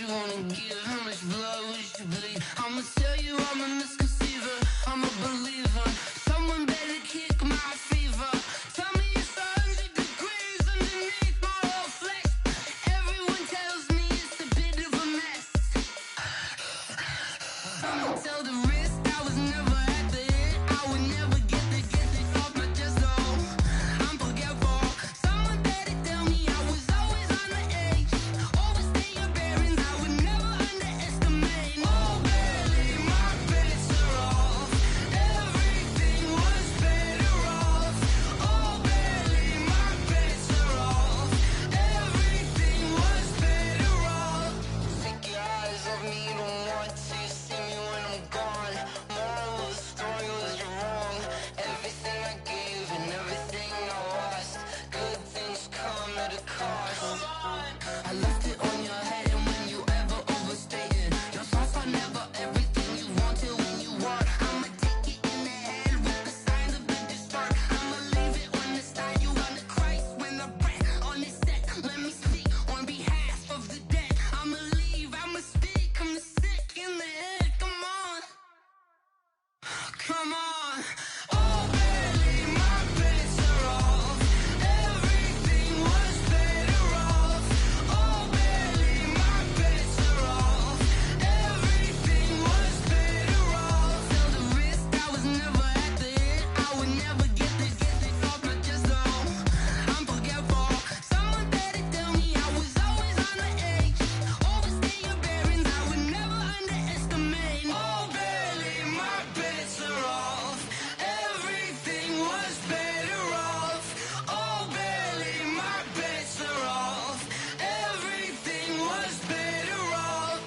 you wanna give? How much blood would you bleed? I'ma tell you I'm a misconceiver, I'm a believer. Someone better kick my fever. Tell me it's 100 degrees underneath my whole flesh. Everyone tells me it's a bit of a mess. I'ma tell the wrist I was never at the hit. I would never get the off my chest, though. I'm forgetful. Someone better tell me I was always on the edge. Overstay your bearings, I would never underestimate. Oh, barely, my bets are off. Everything was better off. Oh, barely, my bets are off. Everything was better off. Take your eyes off me, you don't want to see me when I'm gone. Moral of the story was you're wrong. Everything I gave and everything I lost. Good things come at a cost. I left it on your head, and when you ever overstay it, your thoughts are never everything you wanted when you want. I'ma take it in the head with the signs of the distort. I'ma leave it on the side. You on the Christ when the breath on this set. Let me speak on behalf of the dead. I'ma leave, I'ma speak. I'm the sick in the head. Come on, come on. Oh, barely, my bets are off. Everything was better off. Oh, barely, my bets are off. Everything was better off. Tell the wrist I was never at the hit. I would never get the off my chest, though. I'm forgetful. Someone better tell me I was always on the edge. Overstay your bearings, I would never underestimate. Oh, barely, my bets are off. Everything was better off. Oh, barely, my bets are off. Everything was better off.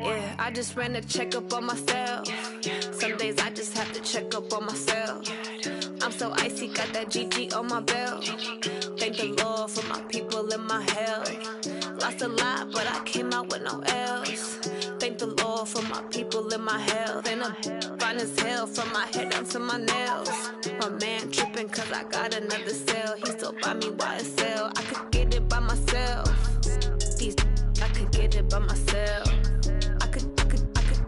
Yeah, I just ran a checkup on myself. Some days I just have to check up on myself. I'm so icy, got that GG on my belt. Thank the Lord for my people and my health. Lost a lot, but I came out with no L's. Thank the Lord for my people and my health. And I'm fine as hell from my head down to my nails. My man tripping cause I got another cell. He still buy me YSL. I could get it by myself. These I could get it by myself. I could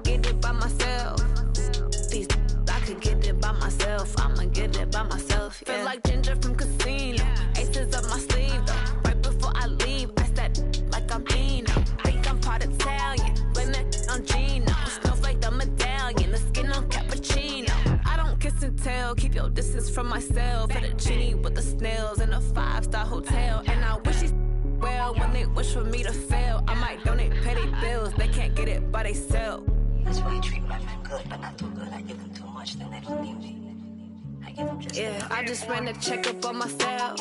get it by myself. These I could get it by myself. I'ma get it by myself. Yeah. Feel like Ginger from Casino. Aces up my sleeve though. Right before I leave, I start like I'm Dino. Think I'm part Italian. Blame that on Gino. Snowflake the medallion. The skin on cappuccino. I don't kiss and tell. Keep your distance from myself. At a genie with the snails in a 5-star hotel. And I wish he's well when they wish for me to fail. I might donate petty bills. They can't get it by themselves. That's why I treat my friend good, but not too good. I give them too much, then they don't need me. I give them just Yeah, I just ran a checkup on myself.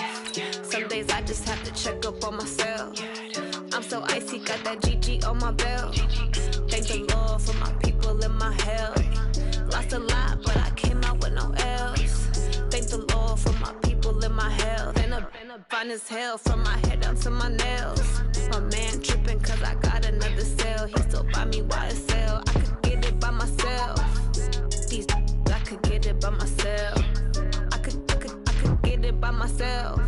Some days I just have to check up on myself. I'm so icy, got that GG on my belt. Thank the Lord for my people and my health. Lost a lot, but I came out with no L's. Thank the Lord for my people and my health. And I'm fine as hell from my head down to my nails. My man tripping cause I got another cell. He still buy me YSL. I could get it by myself. These I could get it by myself. I could get it by myself.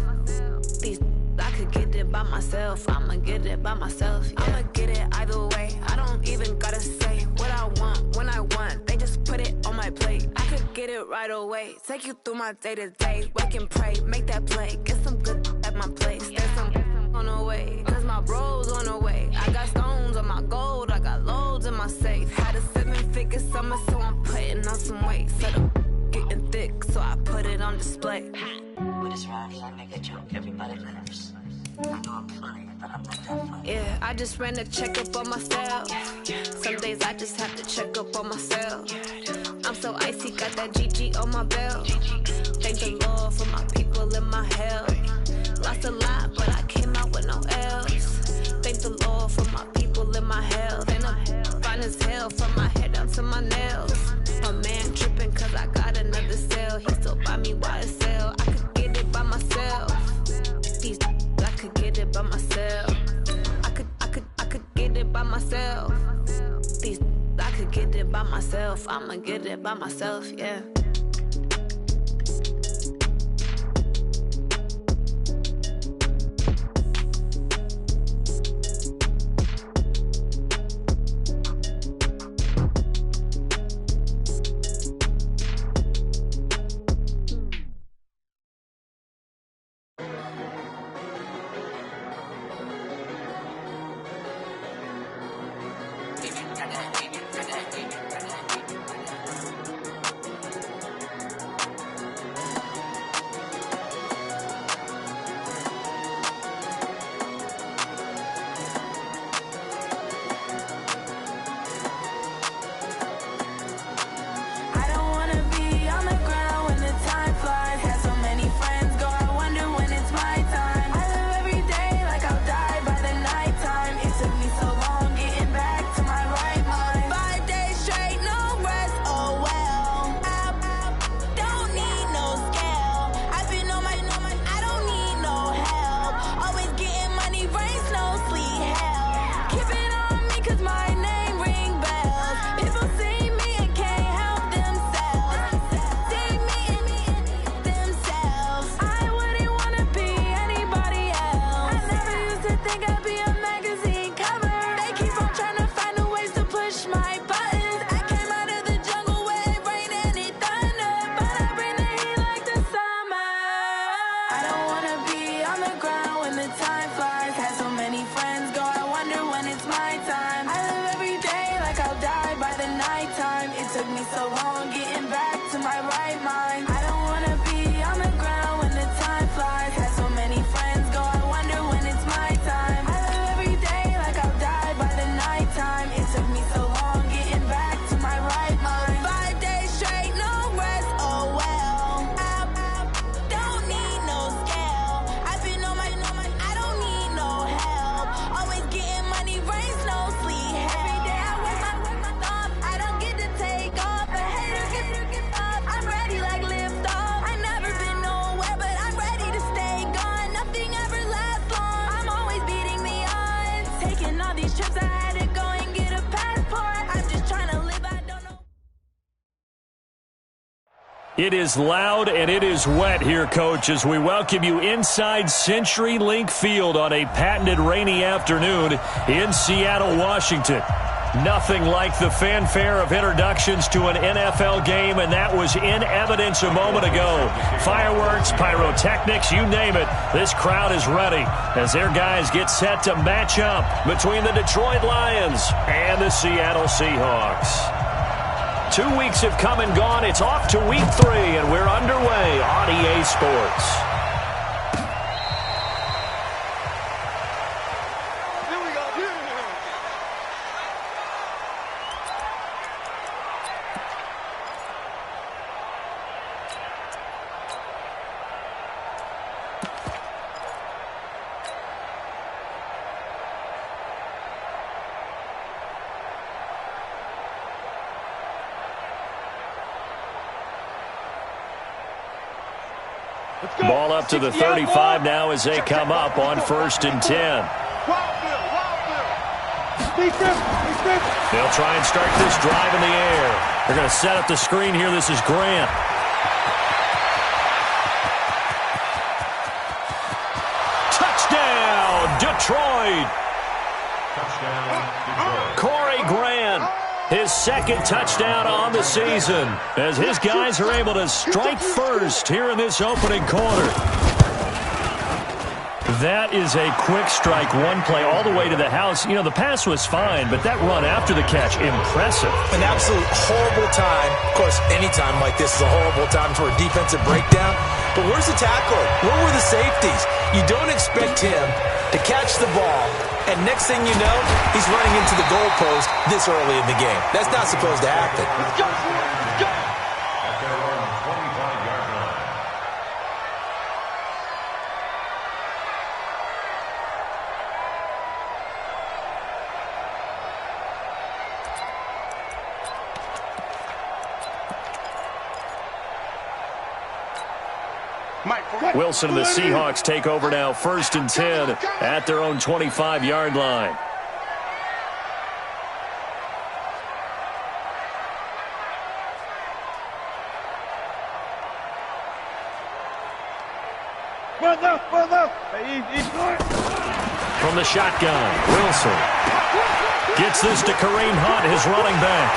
These I could get it by myself. I'ma get it by myself. Yeah. I'ma get it either way. I don't even gotta say what I want when I want. They just put it on my plate. I could get it right away. Take you through my day to day. Wake and pray, make that play. Get some good at my place. There's some on the way, cause my bro's on the way. I got stones on my gold. I got loads in my safe. Had a 7-figure summer, so I'm putting on some weight. Set up getting thick, so I put it on display. with this round, I make a joke, everybody laughs. I know I'm funny, but I'm not that funny. Yeah, I just ran a checkup on myself. Some days I just have to check up on myself. I'm so icy, got that GG on my belt. Thank the Lord for my people and my health. Lost a lot, but I came out with no L's. Thank the Lord for my people and my health. And I'm fine as hell from my head down to my nails. My man tripping cause I got another cell. He still buy me YSL. I could get it by myself. These I could get it by myself. I could get it by myself. These I could get it by myself. I'ma get it by myself, yeah. It is loud and it is wet here, Coach, as we welcome you inside CenturyLink Field on a patented rainy afternoon in Seattle, Washington. Nothing like the fanfare of introductions to an NFL game, and that was in evidence a moment ago. Fireworks, pyrotechnics, you name it. This crowd is ready as their guys get set to match up between the Detroit Lions and the Seattle Seahawks. 2 weeks have come and gone. It's off to week 3, and we're underway on EA Sports. Ball up to the 35 now as they come up on 1st and 10. They'll try and start this drive in the air. They're going to set up the screen here. This is Grant. Touchdown, Detroit. Corey Grant. His second touchdown on the season as his guys are able to strike first here in this opening quarter. That is a quick strike, one play all the way to the house. You know, the pass was fine, but that run after the catch, impressive. An absolute horrible time. Of course, any time like this is a horrible time for a defensive breakdown. But where's the tackler? Where were the safeties? You don't expect him to catch the ball, and next thing you know, he's running into the goalpost this early in the game. That's not supposed to happen. Let's go! Let's go! At their own 25-yard line. Wilson and the Seahawks take over now, 1st and 10 at their own 25-yard line. From the shotgun, Wilson gets this to Kareem Hunt, his running back.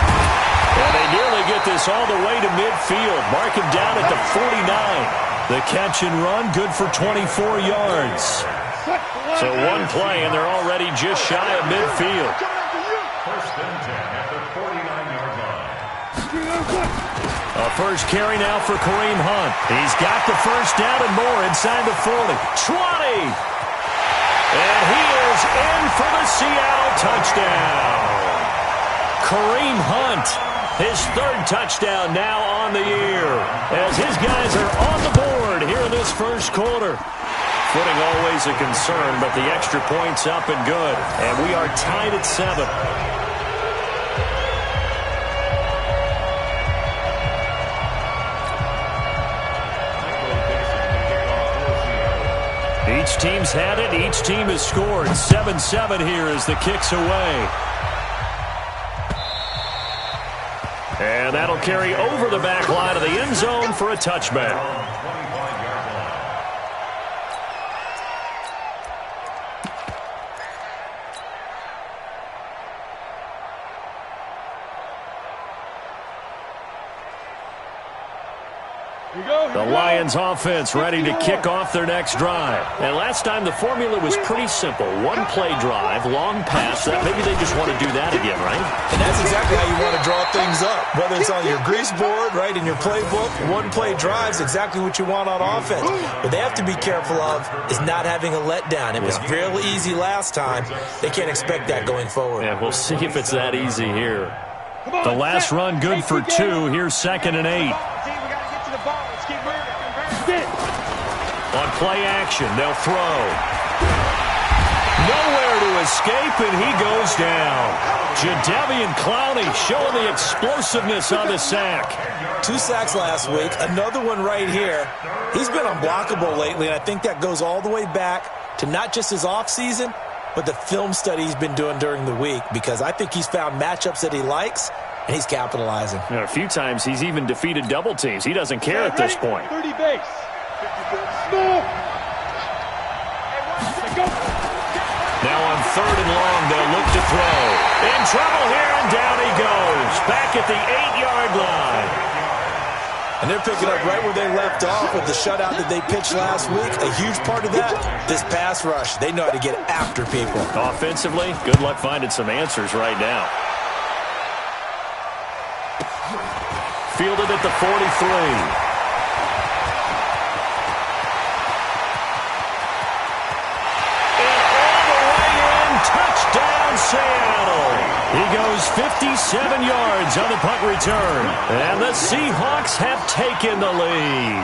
And they nearly get this all the way to midfield. Mark him down at the 49. The catch and run, good for 24 yards. So one play, and they're already just shy of midfield. 1st and 10 at the 49-yard line. A first carry now for Kareem Hunt. He's got the first down and more inside the 40. 20! And he is in for the Seattle touchdown. Kareem Hunt, his 3rd touchdown now on the year, as his guys are on the board here in this 1st quarter. Footing always a concern, but the extra point's up and good. And we are tied at 7. Each team's had it. Each team has scored. 7-7 here as the kick's away. And that'll carry over the back line of the end zone for a touchback. The Lions offense ready to kick off their next drive. And last time the formula was pretty simple. One play drive, long pass. That maybe they just want to do that again, right? And that's exactly how you want to draw things up. Whether it's on your grease board, right, in your playbook, one play drive is exactly what you want on offense. What they have to be careful of is not having a letdown. It was real easy last time. They can't expect that going forward. Yeah, we'll see if it's that easy here. The last run good for 2. Here's 2nd and 8. On play action, they'll throw. Nowhere to escape, and he goes down. Jadeveon Clowney showing the explosiveness on the sack. 2 sacks last week, another one right here. He's been unblockable lately, and I think that goes all the way back to not just his offseason, but the film study he's been doing during the week, because I think he's found matchups that he likes, and he's capitalizing. And a few times he's even defeated double teams. He doesn't care at this point. 30 base. Move. Now on 3rd and long, they'll look to throw. In trouble here, and down he goes. Back at the 8-yard line. And they're picking up right where they left off with the shutout that they pitched last week. A huge part of that, this pass rush. They know how to get after people. Offensively, good luck finding some answers right now. Fielded at the 43. Touchdown, Seattle. He goes 57 yards on the punt return. And the Seahawks have taken the lead.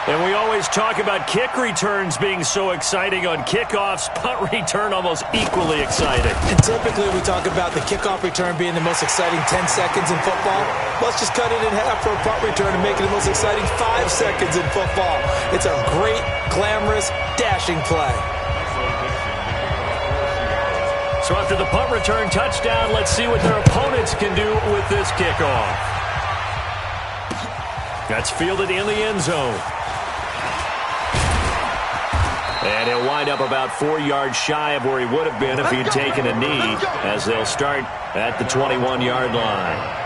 And we always talk about kick returns being so exciting on kickoffs. Punt return almost equally exciting. And typically we talk about the kickoff return being the most exciting 10 seconds in football. Let's just cut it in half for a punt return and make it the most exciting 5 seconds in football. It's a great, glamorous, dashing play. So after the punt return touchdown, let's see what their opponents can do with this kickoff. That's fielded in the end zone. And he'll wind up about 4 yards shy of where he would have been if he'd taken a knee, as they'll start at the 21-yard line.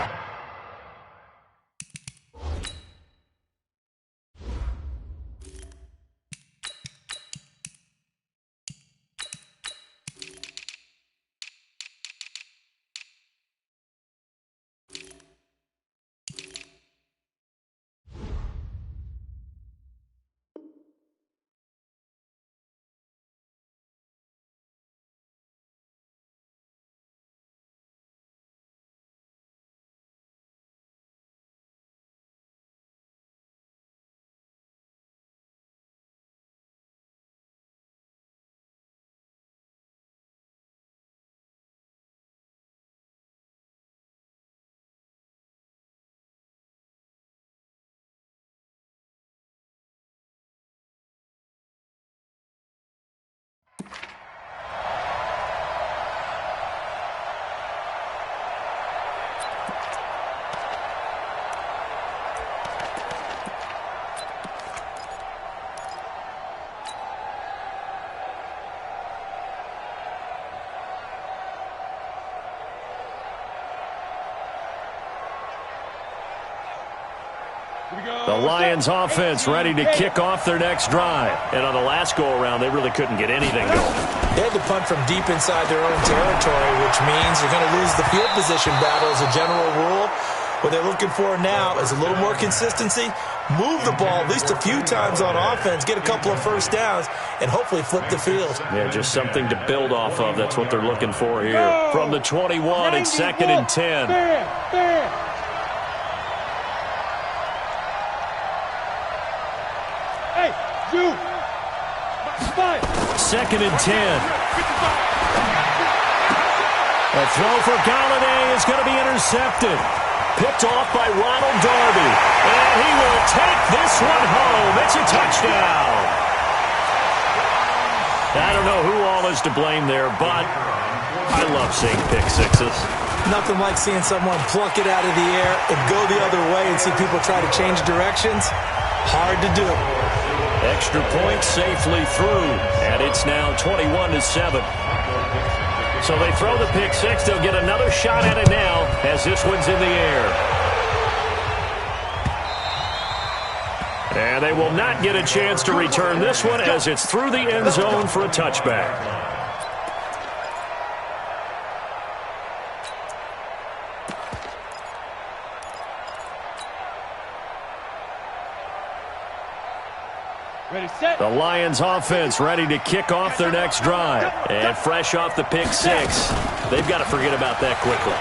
The Lions offense ready to kick off their next drive. And on the last go-around, they really couldn't get anything going. They had to punt from deep inside their own territory, which means they're going to lose the field position battle as a general rule. What they're looking for now is a little more consistency, move the ball at least a few times on offense, get a couple of first downs, and hopefully flip the field. Yeah, just something to build off of. That's what they're looking for here. From the 21, it's 2nd and 10. Hey, you! 2nd and 10. A throw for Galladay is going to be intercepted. Picked off by Ronald Darby. And he will take this one home. It's a touchdown. I don't know who all is to blame there, but I love seeing pick sixes. Nothing like seeing someone pluck it out of the air and go the other way and see people try to change directions. Hard to do. Extra point safely through, and it's now 21-7. So they throw the pick six. They'll get another shot at it now as this one's in the air. And they will not get a chance to return this one as it's through the end zone for a touchback. Ready, set. The Lions offense ready to kick off their next drive. And fresh off the pick six, they've got to forget about that quickly.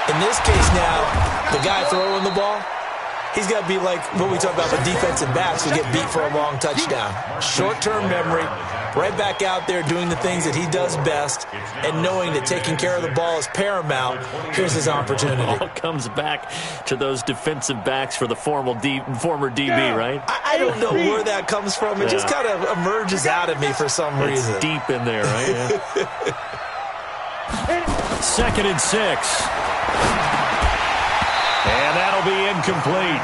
In this case now, the guy throwing the ball, he's got to be like what we talk about with defensive backs who get beat for a long touchdown. Short-term memory, right back out there doing the things that he does best, and knowing that taking care of the ball is paramount. Here's his opportunity. All comes back to those defensive backs for the former DB, right? I don't know where that comes from. It just kind of emerges out of me for some reason. It's deep in there, right? Yeah. 2nd and 6. And that'll be incomplete.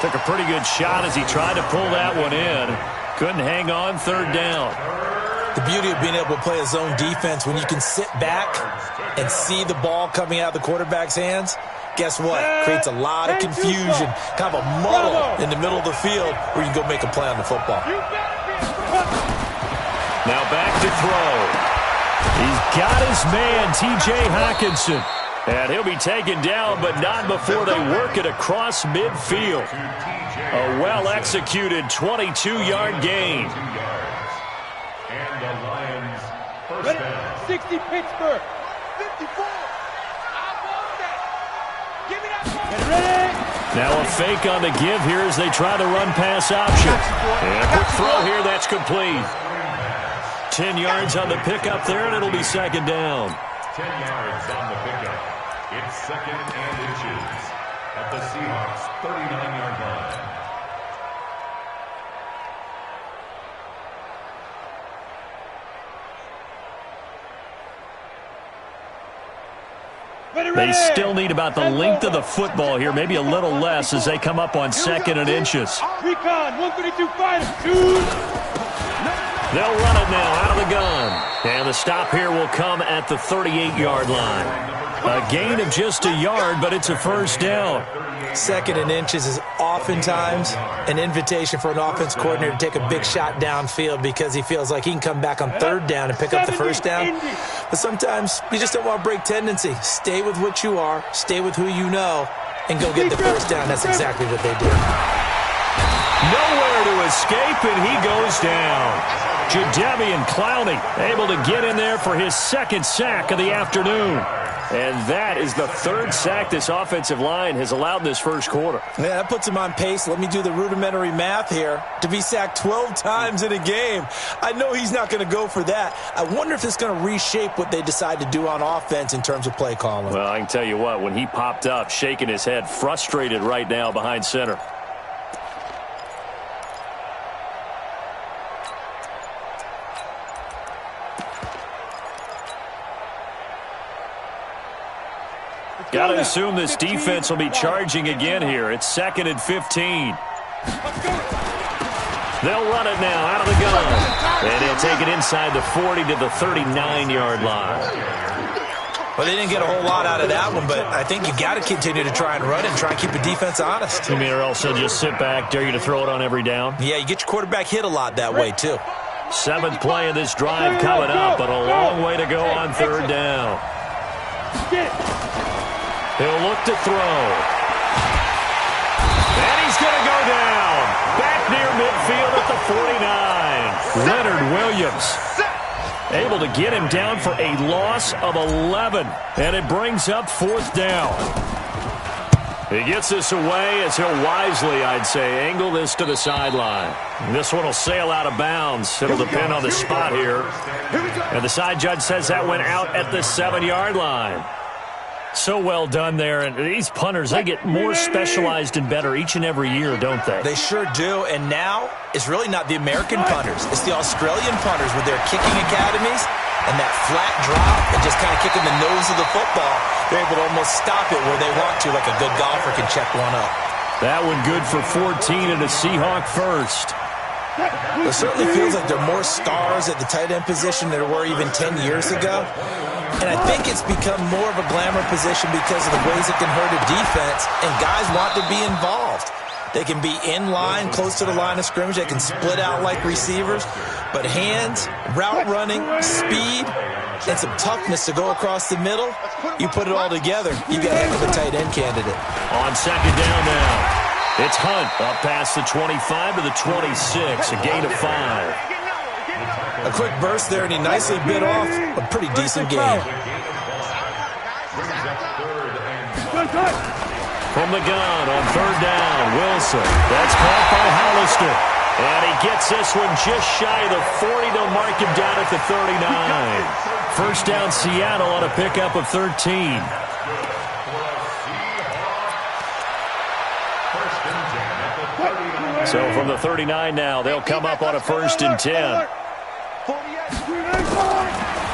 Took a pretty good shot as he tried to pull that one in. Couldn't hang on, 3rd down. The beauty of being able to play a zone defense when you can sit back and see the ball coming out of the quarterback's hands, guess what? Creates a lot of confusion, kind of a muddle in the middle of the field where you can go make a play on the football. Now back to throw. He's got his man, T.J. Hockenson. And he'll be taken down, but not before they work it across midfield. A well-executed 22-yard gain. And the Lions first Ready? down. 60 Pittsburgh. 54. I want that. Give me that ball. Ready? Now a fake on the give here as they try to run pass option. And a quick throw here, that's complete. 10 yards on the pickup there, and it'll be 2nd down. 10 yards on the pickup. It's 2nd and inches at the Seahawks' 39-yard line. They still need about the length of the football here, maybe a little less as they come up on 2nd and inches. Recon, 132 fighters, dude. They'll run it now out of the gun. And the stop here will come at the 38-yard line. A gain of just a yard, but it's a 1st down. 2nd and inches is oftentimes an invitation for an offense coordinator to take a big shot downfield because he feels like he can come back on 3rd down and pick up the 1st down. But sometimes you just don't want to break tendency. Stay with what you are, stay with who you know, and go get the 1st down. That's exactly what they did. Nowhere to escape, and he goes down. Jadeveon Clowney able to get in there for his 2nd sack of the afternoon. And that is the 3rd sack this offensive line has allowed this 1st quarter. Yeah, that puts him on pace. Let me do the rudimentary math here. To be sacked 12 times in a game, I know he's not going to go for that. I wonder if it's going to reshape what they decide to do on offense in terms of play calling. Well, I can tell you what, when he popped up, shaking his head, frustrated right now behind center. Got to assume this defense will be charging again here. It's 2nd and 15. They'll run it now out of the gun. And he'll take it inside the 40 to the 39-yard line. Well, they didn't get a whole lot out of that one, but I think you got to continue to try and run it and try and keep the defense honest. You mean or else they'll just sit back, dare you to throw it on every down? Yeah, you get your quarterback hit a lot that way, too. 7th play of this drive coming up, but a long way to go on 3rd down. He'll look to throw. And he's going to go down. Back near midfield at the 49. Leonard Williams able to get him down for a loss of 11. And it brings up 4th down. He gets this away as he'll wisely, I'd say, angle this to the sideline. This one will sail out of bounds. It'll depend on the spot here. And the side judge says that went out at the 7-yard line. So well done there, and these punters, they get more specialized and better each and every year, don't they? They sure do, and now it's really not the American punters. It's the Australian punters with their kicking academies and that flat drop and just kind of kicking the nose of the football. They're able to almost stop it where they want to, like a good golfer can check one up. That one good for 14 and a Seahawk first. It certainly feels like there are more stars at the tight end position than there were even 10 years ago. And I think it's become more of a glamour position because of the ways it can hurt a defense, and guys want to be involved. They can be in line, close to the line of scrimmage. They can split out like receivers. But hands, route running, speed, and some toughness to go across the middle, you put it all together, you got a heck of a tight end candidate. On 2nd down now. It's Hunt up past the 25 to the 26, a gain of 5. A quick burst there, and he nicely bit off a pretty decent game. From the gun on 3rd down, Wilson. That's caught by Hollister. And he gets this one just shy of the 40. They'll mark him down at the 39. 1st down, Seattle on a pickup of 13. So from the 39 now, they'll come up on a 1st and 10.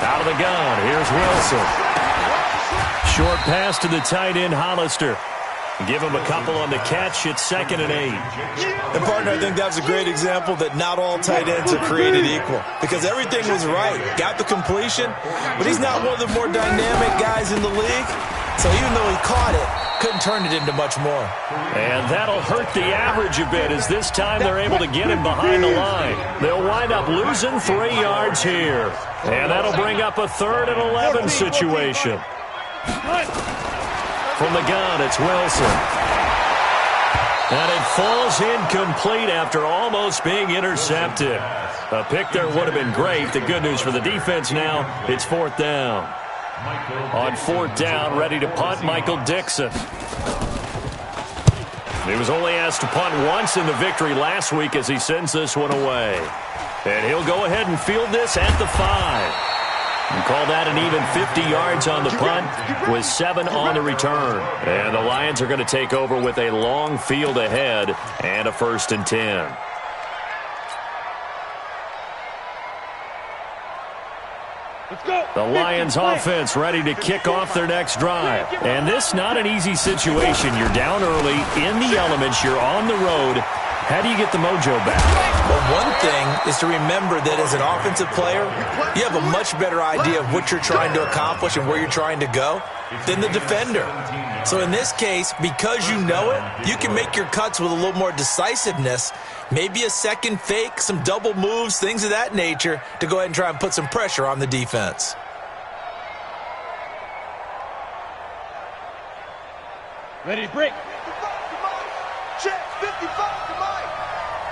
Out of the gun, here's Wilson. Short pass to the tight end, Hollister. Give him a couple on the catch. It's 2nd and 8. And, partner, I think that was a great example that not all tight ends are created equal because everything was right. Got the completion, but he's not one of the more dynamic guys in the league. So even though he caught it, couldn't turn it into much more. And that'll hurt the average a bit as this time they're able to get him behind the line. They'll wind up losing 3 yards here. And that'll bring up a 3rd and 11 situation. From the gun, it's Wilson. And it falls incomplete after almost being intercepted. A pick there would have been great. The good news for the defense now, it's 4th down. On 4th down, ready to punt, Michael Dixon. He was only asked to punt once in the victory last week as he sends this one away. And he'll go ahead and field this at the 5. And call that an even 50 yards on the punt with 7 on the return. And the Lions are going to take over with a long field ahead and a 1st and 10. The Lions offense ready to kick off their next drive. And this not an easy situation. You're down early, in the elements, you're on the road. How do you get the mojo back? Well, one thing is to remember that as an offensive player, you have a much better idea of what you're trying to accomplish and where you're trying to go than the defender. So in this case, because you know it, you can make your cuts with a little more decisiveness, maybe a second fake, some double moves, things of that nature, to go ahead and try and put some pressure on the defense. Ready to break. Check, 55, come on.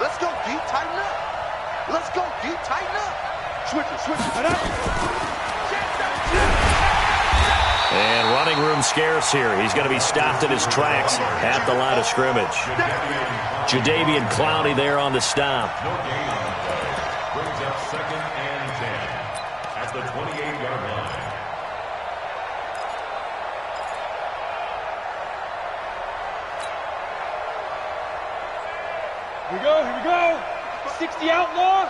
Let's go, D, tighten up. Let's go, D, tighten up. Switch it. And running room scarce here. He's going to be stopped in his tracks at the line of scrimmage. Jadeveon Clowney there on the stop. Brings up 2nd and 10 at the 28-yard line. Here we go. 60 outlaw.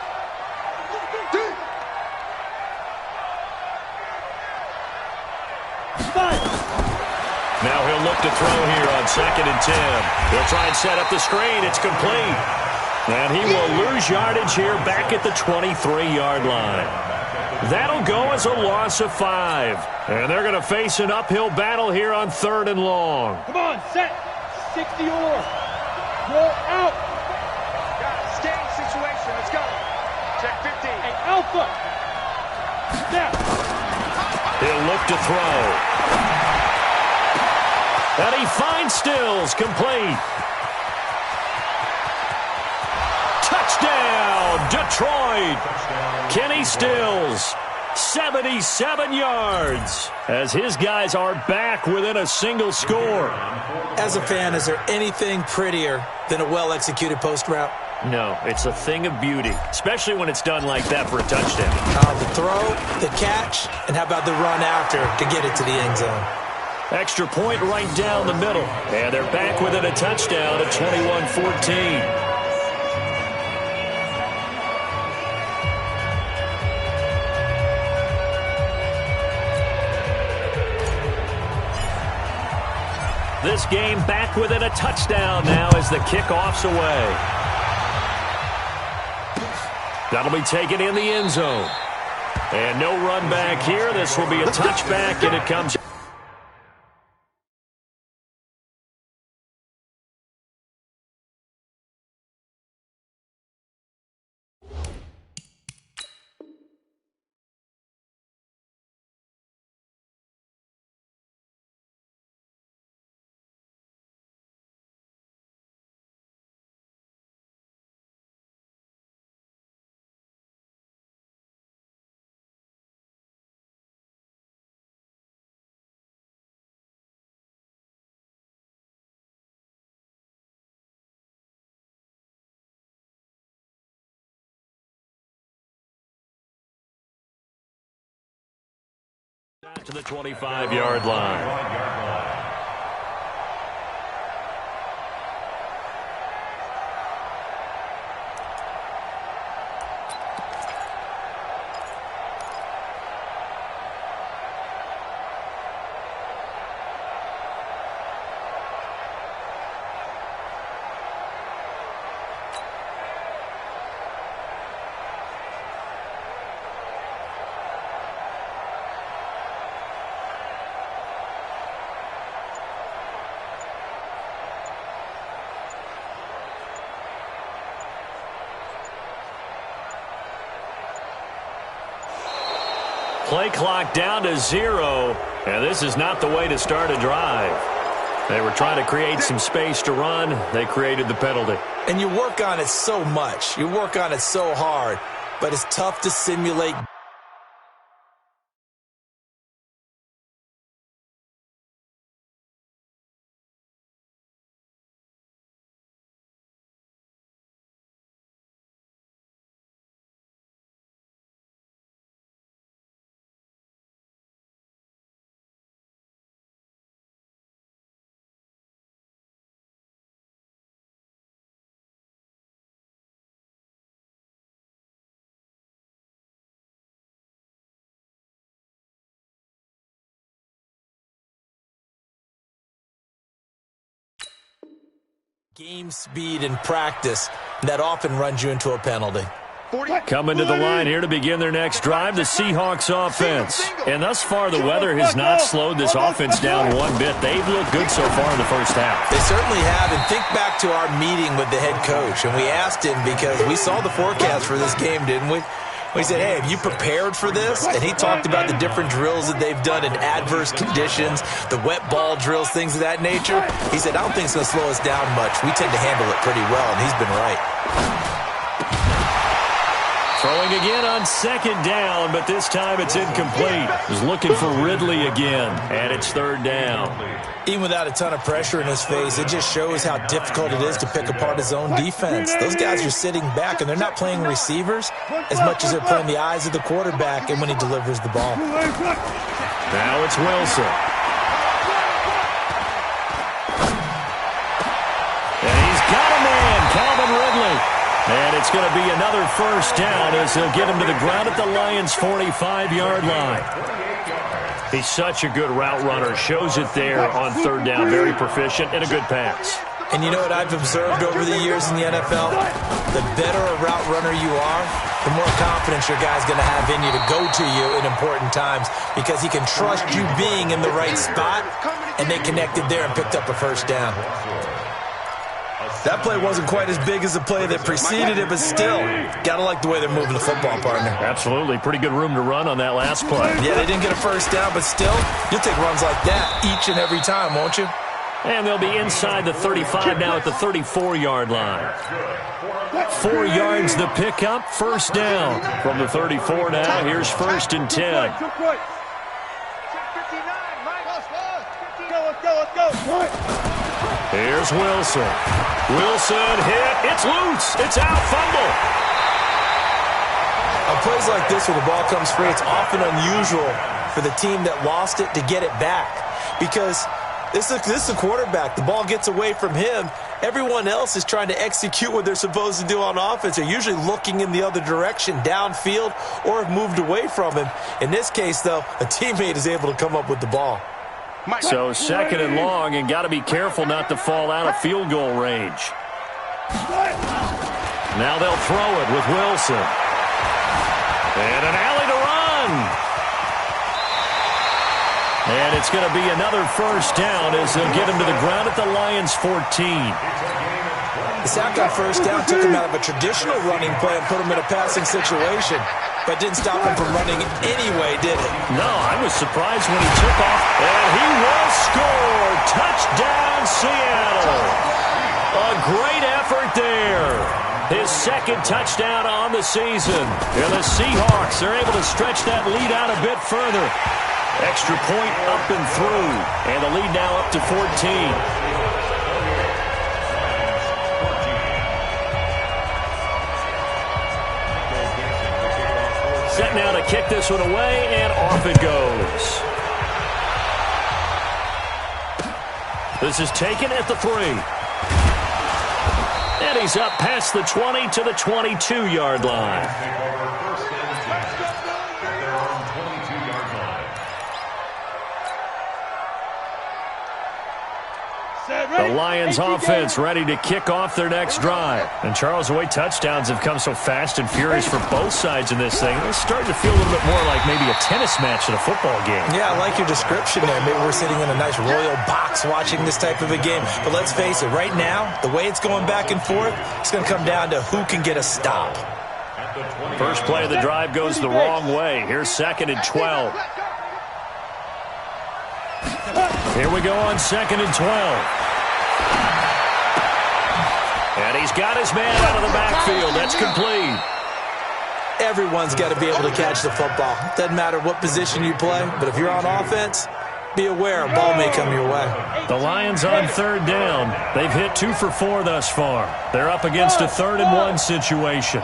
Now he'll look to throw here on 2nd and 10. He'll try and set up the screen. It's complete. And he will lose yardage here back at the 23-yard line. That'll go as a loss of 5. And they're going to face an uphill battle here on 3rd and long. Come on, set. 60 or. Roll out. Staying situation. Let's go. Check 15. Hey, Alpha. Snap. He'll look to throw. And he finds Stills, complete. Touchdown, Detroit. Kenny Stills, 77 yards, as his guys are back within a single score. As a fan, is there anything prettier than a well-executed post route? No, it's a thing of beauty, especially when it's done like that for a touchdown. The throw, the catch, and how about the run after to get it to the end zone? Extra point right down the middle. And they're back within a touchdown at 21-14. This game back within a touchdown now as the kickoff's away. That'll be taken in the end zone. And no run back here. This will be a touchback, and it comes... to the 25-yard line. Play clock down to 0, and this is not the way to start a drive. They were trying to create some space to run. They created the penalty. And you work on it so much. You work on it so hard, but it's tough to simulate. Game speed and practice that often runs you into a penalty. Coming to the line here to begin their next drive, the Seahawks offense. And thus far, the weather has not slowed this offense down one bit. They've looked good so far in the first half. They certainly have. And think back to our meeting with the head coach. And we asked him because we saw the forecast for this game, didn't we? We said, hey, have you prepared for this? And he talked about the different drills that they've done in adverse conditions, the wet ball drills, things of that nature. He said, I don't think it's going to slow us down much. We tend to handle it pretty well, and he's been right. Throwing again on second down, but this time it's incomplete. He's looking for Ridley again, and it's third down. Even without a ton of pressure in his face, it just shows how difficult it is to pick apart his own defense. Those guys are sitting back, and they're not playing receivers as much as they're playing the eyes of the quarterback and when he delivers the ball. Now it's Wilson. And he's got a man, Calvin Ridley. And it's going to be another first down as they'll get him to the ground at the Lions' 45-yard line. He's such a good route runner. Shows it there on third down. Very proficient and a good pass. And you know what I've observed over the years in the NFL? The better a route runner you are, the more confidence your guy's going to have in you to go to you in important times because he can trust you being in the right spot, and they connected there and picked up a first down. That play wasn't quite as big as the play that preceded it, but still, got to like the way they're moving the football, partner. Absolutely. Pretty good room to run on that last play. Yeah, they didn't get a first down, but still, you'll take runs like that each and every time, won't you? And they'll be inside the 35 now at the 34-yard line. 4 yards the pickup, first down. From the 34 now, here's first and 10. Here's Wilson. Wilson hit. It's loose. It's out. Fumble. On plays like this where the ball comes free, it's often unusual for the team that lost it to get it back because this is a quarterback. The ball gets away from him. Everyone else is trying to execute what they're supposed to do on offense. They're usually looking in the other direction, downfield, or have moved away from him. In this case, though, a teammate is able to come up with the ball. So second and long, and got to be careful not to fall out of field goal range. Now they'll throw it with Wilson. And an alley to run. And it's going to be another first down as they'll get him to the ground at the Lions' 14. The sack on first down took him out of a traditional running play and put him in a passing situation. But didn't stop him from running anyway, did it? No, I was surprised when he took off. And he will score. Touchdown, Seattle. A great effort there. His second touchdown on the season. And the Seahawks are able to stretch that lead out a bit further. Extra point up and through. And the lead now up to 14. Set now to kick this one away, and off it goes. This is taken at the 3. And he's up past the 20 to the 22-yard line. The Lions offense ready to kick off their next drive. And Charles, the way touchdowns have come so fast and furious for both sides in this thing, it's starting to feel a little bit more like maybe a tennis match at a football game. Yeah, I like your description there. Maybe we're sitting in a nice royal box watching this type of a game. But let's face it, right now, the way it's going back and forth, it's going to come down to who can get a stop. First play of the drive goes the wrong way. Here's 2nd and 12. Here we go on 2nd and 12. And he's got his man out of the backfield. That's complete. Everyone's got to be able to catch the football. Doesn't matter what position you play, but if you're on offense, be aware a ball may come your way. The Lions on 3rd down. They've hit 2 for 4 thus far. They're up against a 3rd and 1 situation.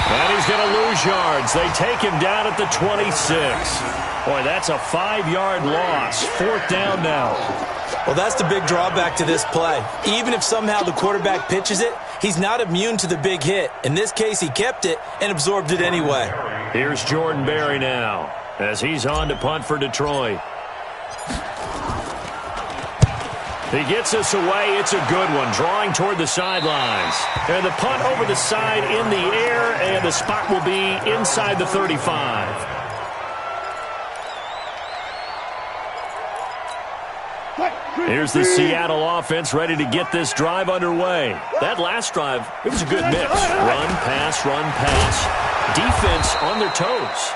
And he's going to lose yards. They take him down at the 26. Boy, that's a 5-yard loss. 4th down now. Well, that's the big drawback to this play. Even if somehow the quarterback pitches it, he's not immune to the big hit. In this case, he kept it and absorbed it anyway. Here's Jordan Berry now as he's on to punt for Detroit. He gets us away. It's a good one, drawing toward the sidelines. And the punt over the side in the air, and the spot will be inside the 35. Here's the Seattle offense ready to get this drive underway. That last drive, it was a good mix. Run, pass, run, pass. Defense on their toes.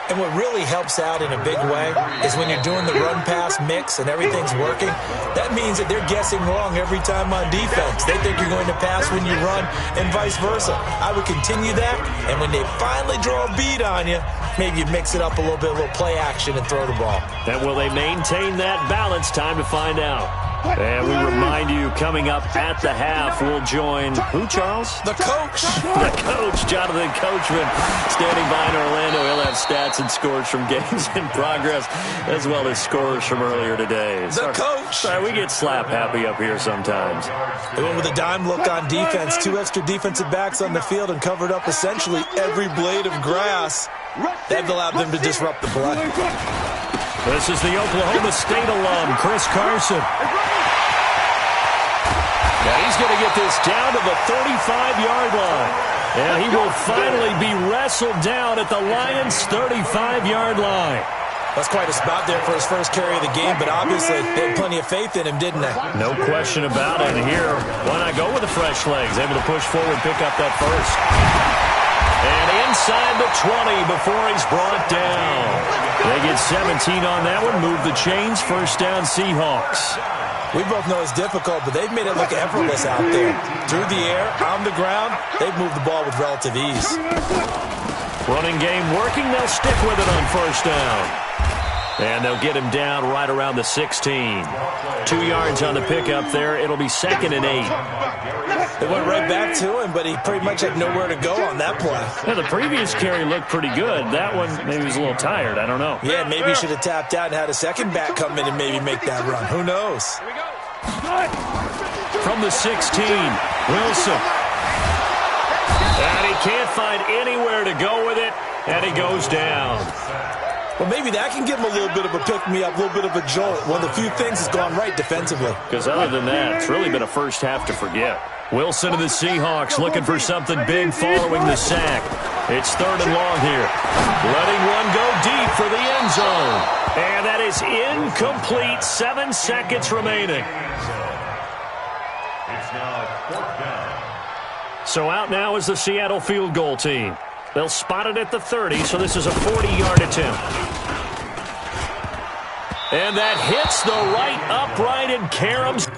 And what really helps out in a big way is when you're doing the run-pass mix and everything's working, that means that they're guessing wrong every time on defense. They think you're going to pass when you run and vice versa. I would continue that, and when they finally draw a bead on you, maybe you mix it up a little bit, a little play action, and throw the ball. And will they maintain that balance? Time to find out. And we remind you, coming up at the half, we'll join who, Charles? The coach. The coach, Jonathan Coachman, standing by in Orlando. He'll have stats and scores from games in progress, as well as scores from earlier today. The coach. Sorry, we get slap happy up here sometimes. They went with a dime look on defense. 2 extra defensive backs on the field and covered up essentially every blade of grass. That allowed them to disrupt the play. This is the Oklahoma State alum, Chris Carson. Now he's going to get this down to the 35-yard line. And he will finally be wrestled down at the Lions' 35-yard line. That's quite a spot there for his first carry of the game, but obviously they had plenty of faith in him, didn't they? No question about it. And here, why not go with the fresh legs? Able to push forward, pick up that first. And inside the 20 before he's brought down. They get 17 on that one, move the chains, first down Seahawks. We both know it's difficult, but they've made it look effortless out there. Through the air, on the ground, they've moved the ball with relative ease. Running game working, they'll stick with it on first down. And they'll get him down right around the 16. 2 yards on the pickup there. It'll be 2nd and 8. They went right back to him, but he pretty much had nowhere to go on that play. Yeah, the previous carry looked pretty good. That one, maybe he was a little tired. I don't know. Yeah, maybe he should have tapped out and had a second back come in and maybe make that run. Who knows? From the 16, Wilson. And he can't find anywhere to go with it, and he goes down. Well, maybe that can give him a little bit of a pick-me-up, a little bit of a jolt. One of the few things has gone right defensively. Because other than that, it's really been a first half to forget. Wilson of the Seahawks looking for something big following the sack. It's 3rd and long here. Letting one go deep for the end zone. And that is incomplete. 7 seconds remaining. It's now 4th down. So out now is the Seattle field goal team. They'll spot it at the 30, so this is a 40-yard attempt. And that hits the right upright and caroms.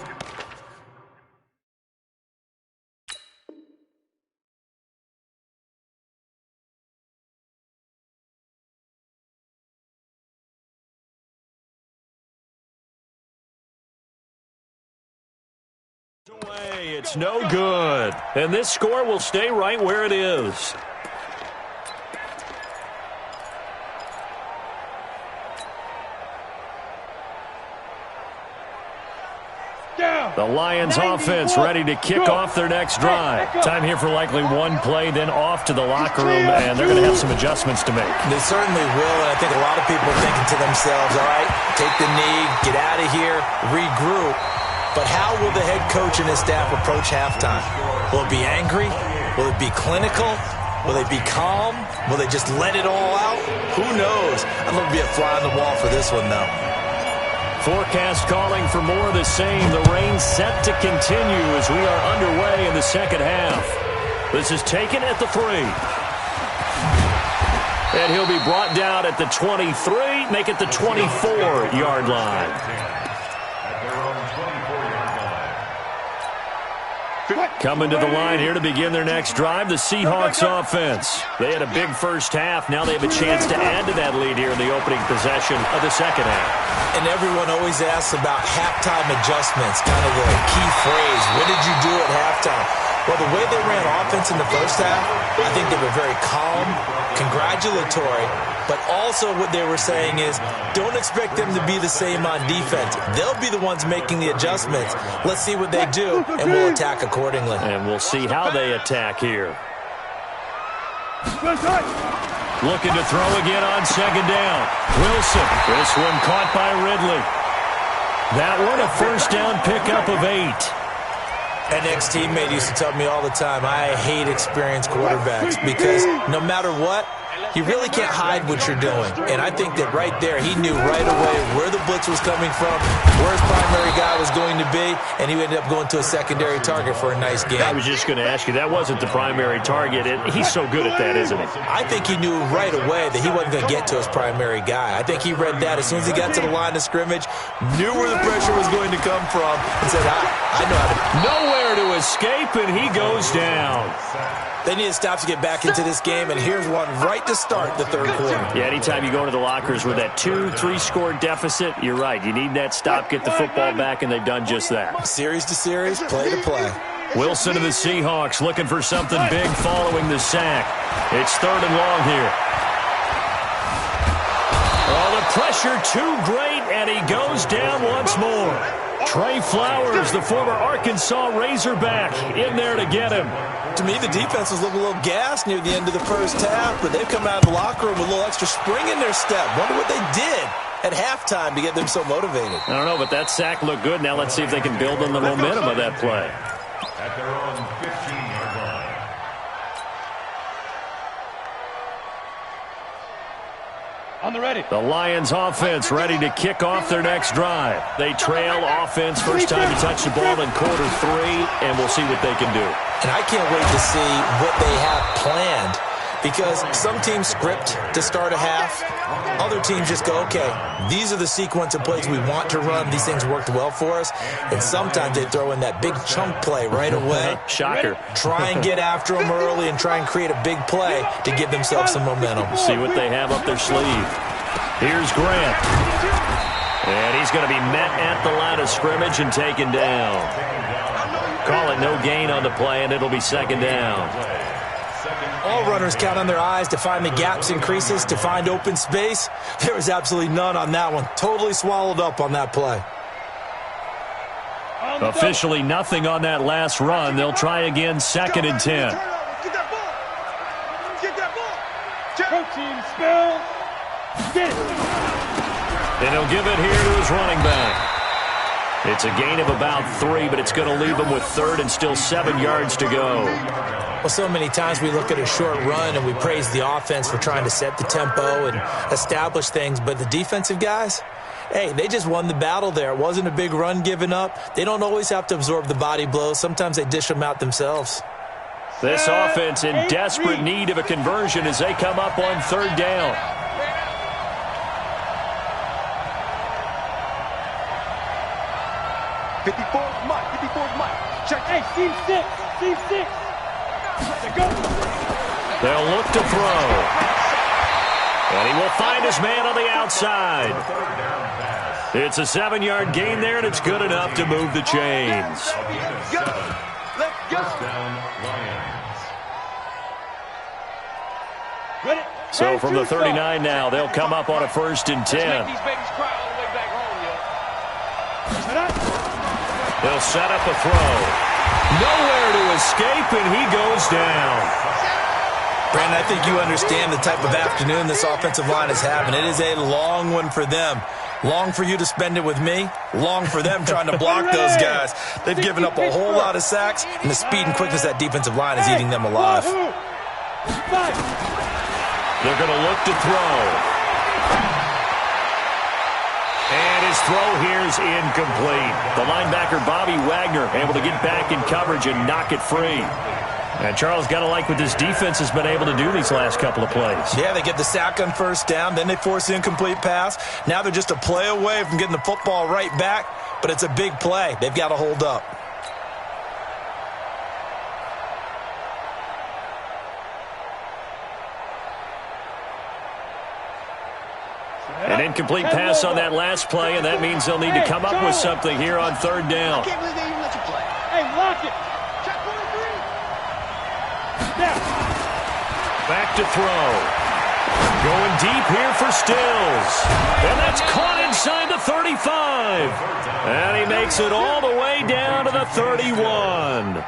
It's no good. And this score will stay right where it is. The Lions offense ready to kick off their next drive. Time here for likely one play, then off to the locker room, and they're going to have some adjustments to make. They certainly will, and I think a lot of people are thinking to themselves, all right, take the knee, get out of here, regroup. But how will the head coach and his staff approach halftime? Will it be angry? Will it be clinical? Will they be calm? Will they just let it all out? Who knows? I'd love to be a fly on the wall for this one, though. Forecast calling for more of the same. The rain set to continue as we are underway in the second half. This is taken at the 3. And he'll be brought down at the 23, make it the 24-yard line. Coming to the line here to begin their next drive, the Seahawks offense. They had a big first half. Now they have a chance to add to that lead here in the opening possession of the second half. And everyone always asks about halftime adjustments, kind of the key phrase. What did you do at halftime? Well, the way they ran offense in the first half, I think they were very calm, congratulatory, but also what they were saying is don't expect them to be the same on defense. They'll be the ones making the adjustments. Let's see what they do, and we'll attack accordingly. And we'll see how they attack here. Looking to throw again on second down. Wilson. This one caught by Ridley. That one a first down pickup of 8. An ex-teammate used to tell me all the time, I hate experienced quarterbacks because no matter what, you really can't hide what you're doing. And I think that right there, he knew right away where the blitz was coming from, where his primary guy was going to be, and he ended up going to a secondary target for a nice game. I was just going to ask you, that wasn't the primary target. He's so good at that, isn't he? I think he knew right away that he wasn't going to get to his primary guy. I think he read that as soon as he got to the line of scrimmage, knew where the pressure was going to come from, and said, I know how to. Nowhere to escape, and he goes down. They need to stop to get back into this game, and here's one right to start the third quarter. Yeah, anytime you go into the lockers with that 2-3 score deficit, you're right. You need that stop, get the football back, and they've done just that. Series to series, play to play. Wilson of the Seahawks looking for something big following the sack. It's 3rd and long here. Oh, the pressure too great, and he goes down once more. Trey Flowers, the former Arkansas Razorback, in there to get him. To me, the defense was looking a little gassed near the end of the first half, but they've come out of the locker room with a little extra spring in their step. Wonder what they did at halftime to get them so motivated. I don't know, but that sack looked good. Now let's see if they can build on the momentum of that play. At their own 15-yard line. On the ready. The Lions offense ready to kick off their next drive. They trail offense first time to touch the ball in quarter 3, and we'll see what they can do. And I can't wait to see what they have planned, because some teams script to start a half. Other teams just go, okay, these are the sequence of plays we want to run. These things worked well for us. And sometimes they throw in that big chunk play right away. Shocker. Try and get after them early and try and create a big play to give themselves some momentum. See what they have up their sleeve. Here's Grant. And he's going to be met at the line of scrimmage and taken down. Call it no gain on the play, and it'll be 2nd down. All runners count on their eyes to find the gaps and creases, to find open space. There was absolutely none on that one. Totally swallowed up on that play. Officially nothing on that last run. They'll try again, 2nd and 10. Get that ball. Get that ball. Protein spell. Get it. And he'll give it here to his running back. It's a gain of about 3, but it's going to leave them with 3rd and still 7 yards to go. Well, so many times we look at a short run and we praise the offense for trying to set the tempo and establish things, but the defensive guys, hey, they just won the battle there. It wasn't a big run given up. They don't always have to absorb the body blows. Sometimes they dish them out themselves. This offense in desperate need of a conversion as they come up on 3rd down. Check. Hey, Steve 6. They'll look to throw. And he will find his man on the outside. It's a 7-yard gain there, and it's good enough to move the chains. So from the 39 now, they'll come up on a 1st and 10. They'll set up a throw. Nowhere to escape, and he goes down. Brandon, I think you understand the type of afternoon this offensive line is having. It is a long one for them. Long for you to spend it with me. Long for them trying to block those guys. They've given up a whole lot of sacks, and the speed and quickness of that defensive line is eating them alive. They're going to look to throw. And his throw here is incomplete. The linebacker, Bobby Wagner, able to get back in coverage and knock it free. And Charles, got to like what this defense has been able to do these last couple of plays. Yeah, they get the sack on first down, then they force the incomplete pass. Now they're just a play away from getting the football right back, but it's a big play. They've got to hold up. An incomplete pass on that last play, and that means they'll need to come up with something here on third down. I can't believe they even let you play. Hey, lock it. Check 43. Back to throw. Going deep here for Stills. And that's caught inside the 35. And he makes it all the way down to the 31.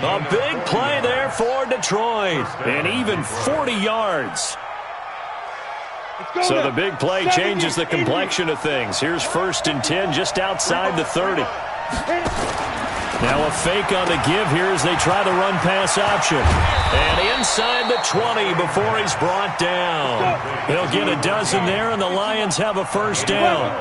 A big play there for Detroit. And even 40 yards. So the big play changes the complexion of things. Here's 1st and 10 just outside the 30. Now a fake on the give here as they try the run-pass option. And inside the 20 before he's brought down. They'll get a dozen there, and the Lions have a first down.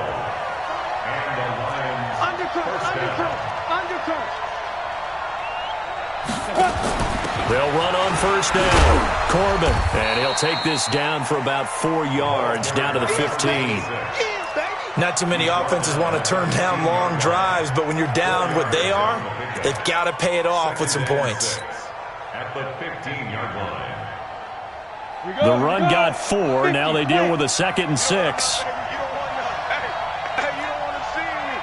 They'll run on first down. Corbin, and he'll take this down for about 4 yards, down to the 15. Not too many offenses want to turn down long drives, but when you're down what they are, they've got to pay it off with some points. At the 15-yard line. The run got 4. Now they deal with a 2nd and 6. You don't want to see me.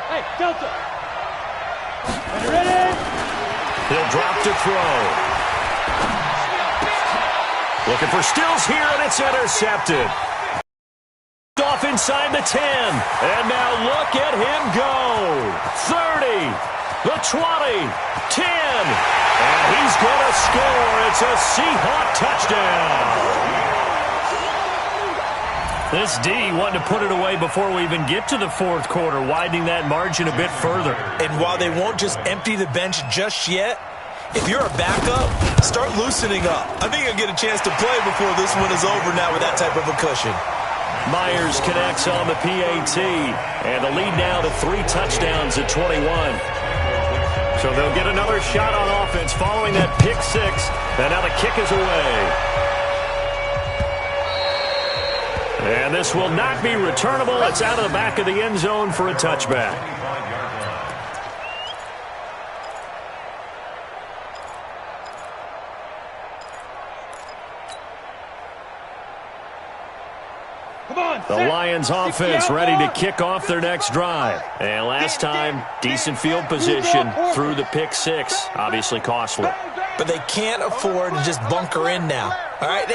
Hey, Delta. Ready? He'll drop to throw. Looking for Stills here, and it's intercepted. Off inside the 10. And now look at him go. 30, the 20, 10. And he's going to score. It's a Seahawk touchdown. This D wanted to put it away before we even get to the 4th quarter, widening that margin a bit further. And while they won't just empty the bench just yet, if you're a backup, start loosening up. I think you'll get a chance to play before this one is over now with that type of a cushion. Myers connects on the PAT, and the lead now to 3 touchdowns at 21. So they'll get another shot on offense following that pick 6, and now the kick is away. And this will not be returnable. It's out of the back of the end zone for a touchback. The Lions offense ready to kick off their next drive. And last time, decent field position through the pick 6. Obviously costly. But they can't afford to just bunker in now. All right,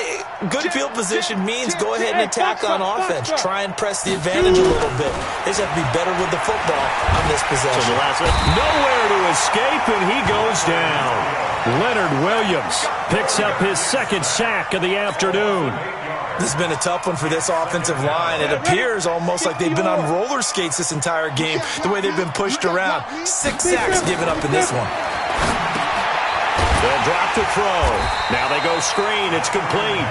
good field position means go ahead and attack on offense. Try and press the advantage a little bit. They just have to be better with the football on this possession. So the last nowhere to escape, and he goes down. Leonard Williams picks up his 2nd sack of the afternoon. This has been a tough one for this offensive line. It appears almost like they've been on roller skates this entire game, the way they've been pushed around. 6 sacks given up in this one. They'll drop to throw. Now they go screen. It's complete.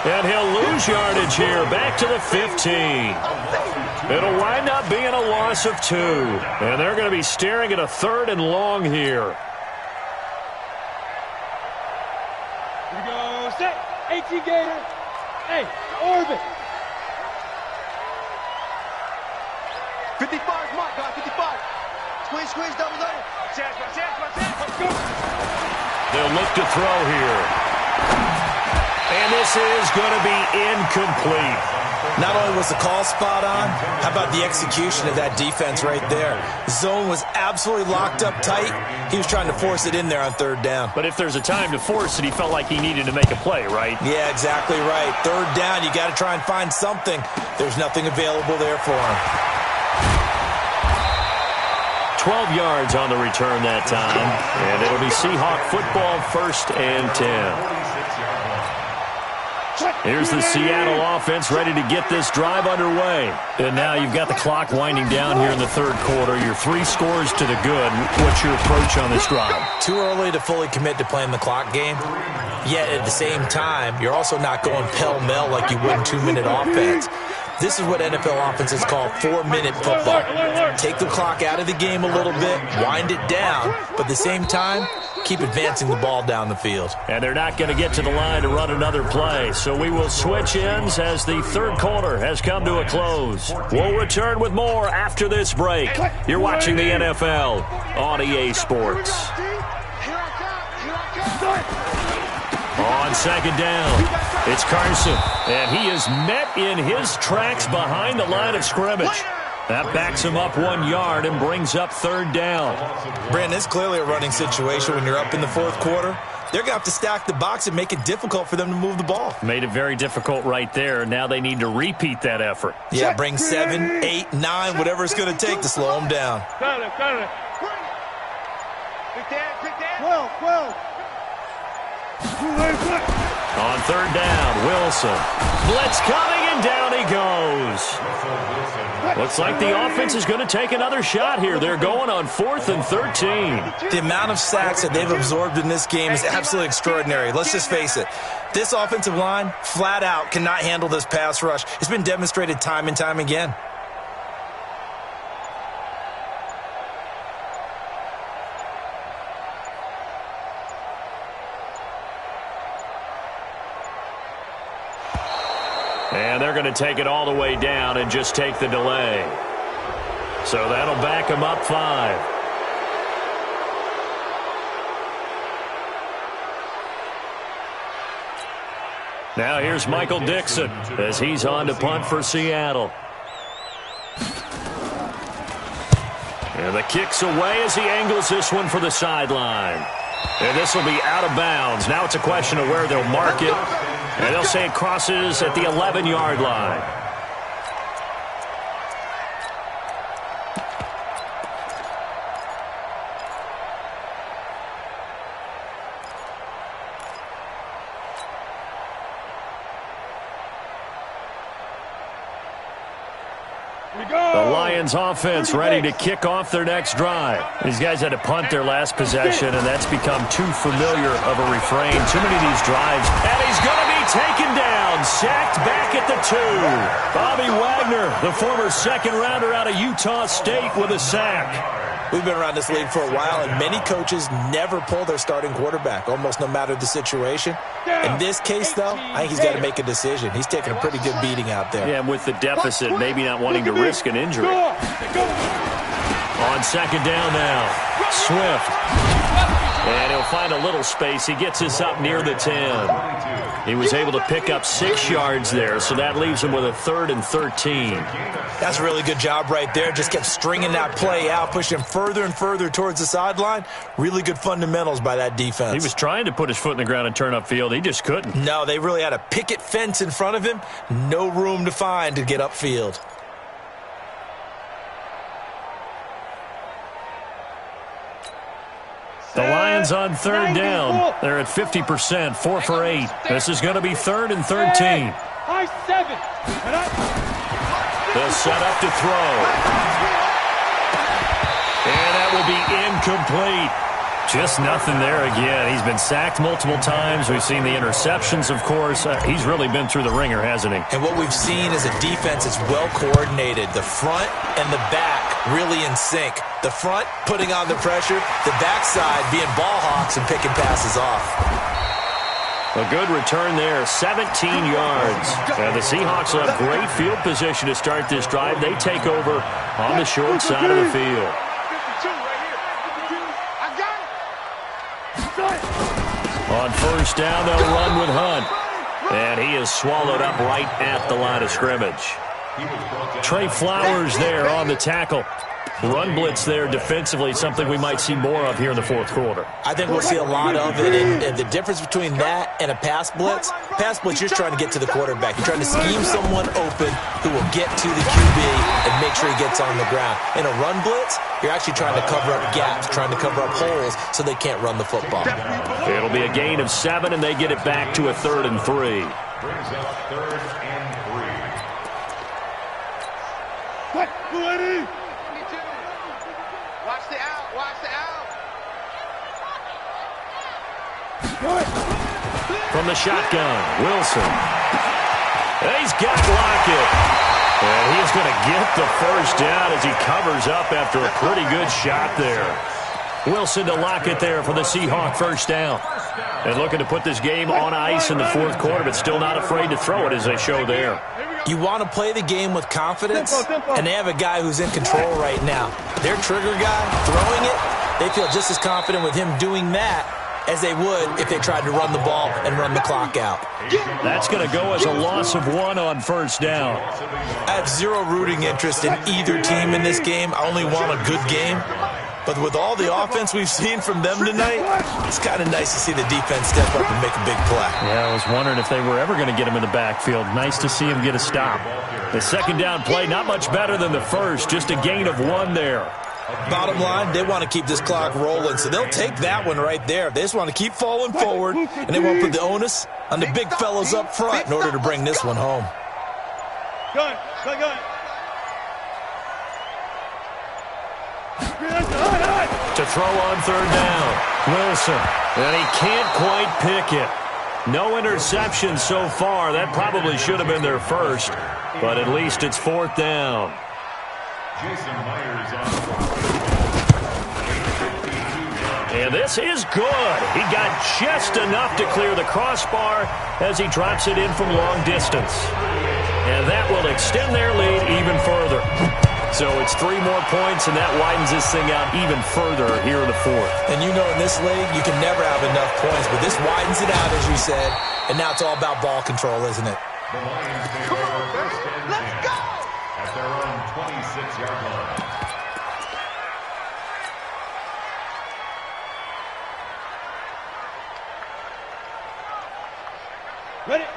And he'll lose yardage here. Back to the 15. It'll wind up being a loss of 2. And they're going to be staring at a 3rd and long here. Here we go. Set. 18 Gator. Hey, orbit. 55, Mark, guy, 55. Squeeze, double double. Chance. Let's go. They'll look to throw here. And this is going to be incomplete. Not only was the call spot on, how about the execution of that defense right there? Zone was absolutely locked up tight. He was trying to force it in there on 3rd down. But if there's a time to force it, he felt like he needed to make a play, right? Yeah, exactly right. 3rd down, you got to try and find something. There's nothing available there for him. 12 yards on the return that time. And it'll be Seahawk football, 1st and 10. Here's the Seattle offense ready to get this drive underway. And now you've got the clock winding down here in the 3rd quarter. You're 3 scores to the good. What's your approach on this drive? Too early to fully commit to playing the clock game. Yet at the same time, you're also not going pell-mell like you would in 2-minute offense. This is what NFL offenses call 4-minute football. Take the clock out of the game a little bit, wind it down, but at the same time, keep advancing the ball down the field. And they're not going to get to the line to run another play. So we will switch ends as the third quarter has come to a close. We'll return with more after this break. You're watching the NFL on EA Sports. On second down, it's Carson, and he is met in his tracks behind the line of scrimmage. That backs him up 1 yard and brings up third down. Brandon, it's clearly a running situation when you're up in the fourth quarter. They're going to have to stack the box and make it difficult for them to move the ball. Made it very difficult right there. Now they need to repeat that effort. Yeah, bring 7, 8, 9, whatever it's going to take to slow them down. 12. On third down, Wilson. Blitz coming, and down he goes. Looks like the offense is going to take another shot here. They're going on 4th and 13. The amount of sacks that they've absorbed in this game is absolutely extraordinary. Let's just face it. This offensive line, flat out, cannot handle this pass rush. It's been demonstrated time and time again. And they're going to take it all the way down and just take the delay. So that'll back them up 5. Now here's Michael Dixon as he's on to punt for Seattle. And the kick's away as he angles this one for the sideline. And this will be out of bounds. Now it's a question of where they'll mark it. And they'll say it crosses at the 11-yard line. The Lions offense ready to kick off their next drive. These guys had to punt their last possession, and that's become too familiar of a refrain. Too many of these drives. And he's going to be taken down, sacked back at the 2. Bobby Wagner, the former second-rounder out of Utah State, with a sack. We've been around this league for a while, and many coaches never pull their starting quarterback, almost no matter the situation. In this case, though, I think he's got to make a decision. He's taking a pretty good beating out there. Yeah, and with the deficit, maybe not wanting to risk an injury. On second down now, Swift. And he'll find a little space. He gets us up near the 10. He was able to pick up 6 yards there, so that leaves him with a 3rd and 13. That's a really good job right there. Just kept stringing that play out, pushing him further and further towards the sideline. Really good fundamentals by that defense. He was trying to put his foot in the ground and turn upfield. He just couldn't. No, they really had a picket fence in front of him. No room to find to get upfield. The Lions on third down. They're at 50%, 4 for 8. This is going to be 3rd and 13. High 7. They'll set up to throw. And that will be incomplete. Just nothing there again. He's been sacked multiple times. We've seen the interceptions, of course. He's really been through the ringer, hasn't he? And what we've seen is a defense that's well coordinated. The front and the back really in sync. The front putting on the pressure, the backside being ball hawks and picking passes off. A good return there, 17 yards. And the Seahawks will have great field position to start this drive. They take over on the short side of the field. On first down, they'll run with Hunt. And he is swallowed up right at the line of scrimmage. Trey Flowers there on the tackle. Run blitz there defensively, something we might see more of here in the fourth quarter. I think we'll see a lot of it. And the difference between that and a pass blitz, you're trying to get to the quarterback. You're trying to scheme someone open who will get to the QB and make sure he gets on the ground. In a run blitz, you're actually trying to cover up gaps, trying to cover up holes so they can't run the football. It'll be a gain of 7, and they get it back to a 3rd and 3. Brings up 3rd and 3. What? Ready? Watch the out. Watch the out. From the shotgun, Wilson. He's got Lockett. And he's going to get the first down as he covers up after a pretty good shot there. Wilson to lock it there for the Seahawk first down. And looking to put this game on ice in the fourth quarter, but still not afraid to throw it as they show there. You want to play the game with confidence, and they have a guy who's in control right now. Their trigger guy, throwing it, they feel just as confident with him doing that as they would if they tried to run the ball and run the clock out. That's going to go as a loss of 1 on first down. I have zero rooting interest in either team in this game. I only want a good game. But with all the offense we've seen from them tonight, it's kind of nice to see the defense step up and make a big play. Yeah, I was wondering if they were ever going to get him in the backfield. Nice to see him get a stop. The second down play, not much better than the first, just a gain of 1 there. Bottom line, they want to keep this clock rolling, so they'll take that one right there. They just want to keep falling forward, and they won't put the onus on the big fellows up front in order to bring this one home. Gun. To throw on third down, Wilson, and he can't quite pick it. No interception so far. That probably should have been their first, but at least it's fourth down. And this is good. He got just enough to clear the crossbar as he drops it in from long distance. And that will extend their lead even further. So it's 3 more points, and that widens this thing out even further here in the fourth. And you know in this league, you can never have enough points, but this widens it out, as you said, and now it's all about ball control, isn't it? The Lions take over first and 10 at their own 26-yard line.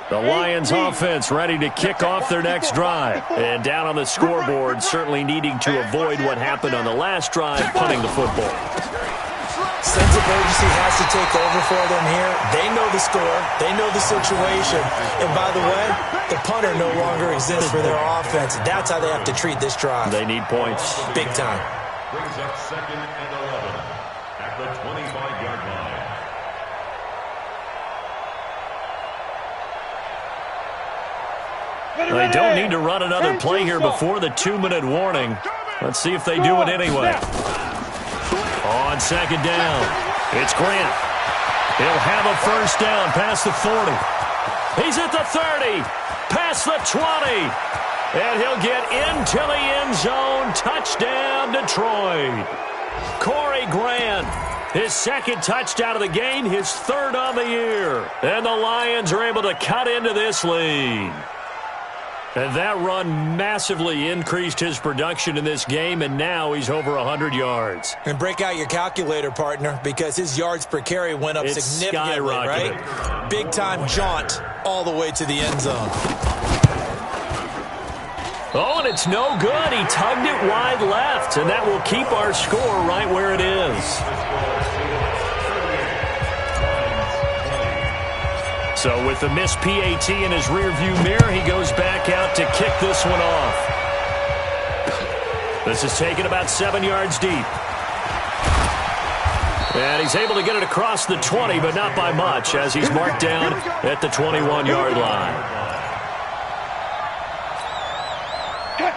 The Lions offense ready to kick off their next drive. And down on the scoreboard, certainly needing to avoid what happened on the last drive, punting the football. Sense of urgency has to take over for them here. They know the score. They know the situation. And by the way, the punter no longer exists for their offense. That's how they have to treat this drive. They need points. Big time. Brings up 2nd and 11 at the 25-yard line. They don't need to run another play here before the 2-minute warning. Let's see if they do it anyway. On second down, it's Grant. He'll have a first down past the 40. He's at the 30, past the 20. And he'll get into the end zone. Touchdown, Detroit. Corey Grant, his 2nd touchdown of the game, his 3rd on the year. And the Lions are able to cut into this lead. And that run massively increased his production in this game, and now he's over 100 yards. And break out your calculator, partner, because his yards per carry went up significantly, right? Big-time jaunt all the way to the end zone. Oh, and it's no good. He tugged it wide left, and that will keep our score right where it is. So with the missed PAT in his rearview mirror, he goes back out to kick this one off. This is taken about 7 yards deep. And he's able to get it across the 20, but not by much, as he's marked down at the 21-yard line.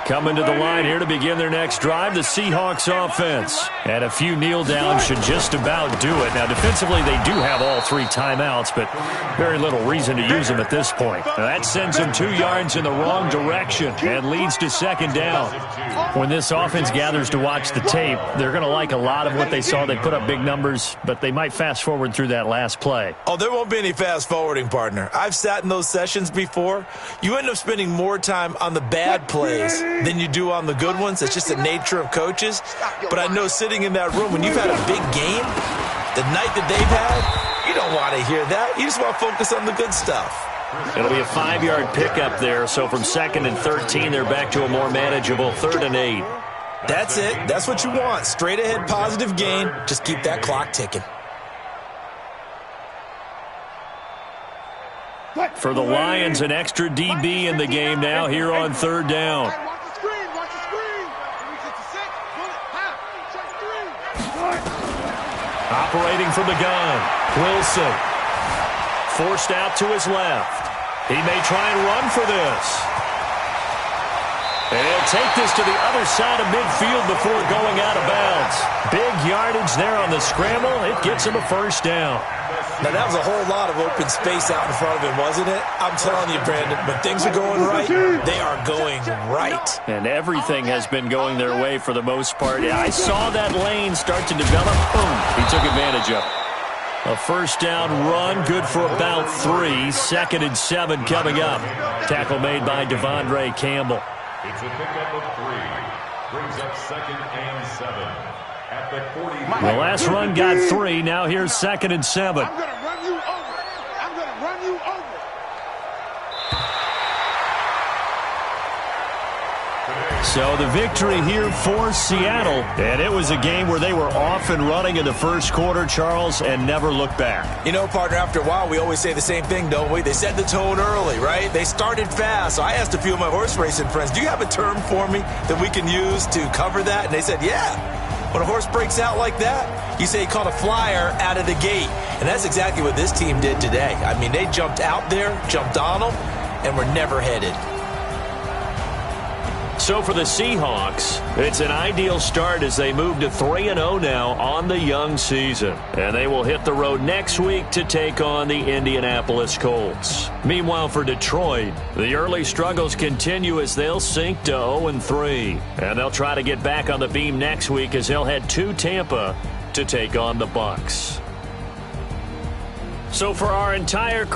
Coming to the line here to begin their next drive, the Seahawks offense. And a few kneel downs should just about do it. Now, defensively, they do have all 3 timeouts, but very little reason to use them at this point. Now, that sends them 2 yards in the wrong direction and leads to second down. When this offense gathers to watch the tape, they're going to like a lot of what they saw. They put up big numbers, but they might fast forward through that last play. Oh, there won't be any fast forwarding, partner. I've sat in those sessions before. You end up spending more time on the bad plays than you do on the good ones. It's just the nature of coaches. But I know sitting in that room, when you've had a big game, the night that they've had, you don't want to hear that. You just want to focus on the good stuff. It'll be a 5-yard pickup there, so from 2nd and 13, they're back to a more manageable 3rd and 8. That's it. That's what you want. Straight ahead, positive gain. Just keep that clock ticking. For the Lions, an extra DB in the game now here on 3rd down. Operating from the gun, Wilson. Forced out to his left. He may try and run for this. And he'll take this to the other side of midfield before going out of bounds. Big yardage there on the scramble. It gets him a first down. Now, that was a whole lot of open space out in front of him, wasn't it? I'm telling you, Brandon, when things are going right, they are going right. And everything has been going their way for the most part. I saw that lane start to develop. Boom. He took advantage of it. A first down run, good for about 3. 2nd and 7 coming up. Tackle made by Devondre Campbell. It's a pickup of 3. Brings up 2nd and 7. At the 40. The last run got 3. Now here's 2nd and 7. I'm going to run you over. I'm going to run you over. So the victory here for Seattle. And it was a game where they were off and running in the first quarter, Charles, and never looked back. You know, partner, after a while, we always say the same thing, don't we? They set the tone early, right? They started fast. So I asked a few of my horse racing friends, do you have a term for me that we can use to cover that? And they said, yeah. When a horse breaks out like that, you say he caught a flyer out of the gate. And that's exactly what this team did today. I mean, they jumped out there, jumped on them, and were never headed. So for the Seahawks, it's an ideal start as they move to 3-0 now on the young season. And they will hit the road next week to take on the Indianapolis Colts. Meanwhile, for Detroit, the early struggles continue as they'll sink to 0-3. And they'll try to get back on the beam next week as they'll head to Tampa to take on the Bucs. So for our entire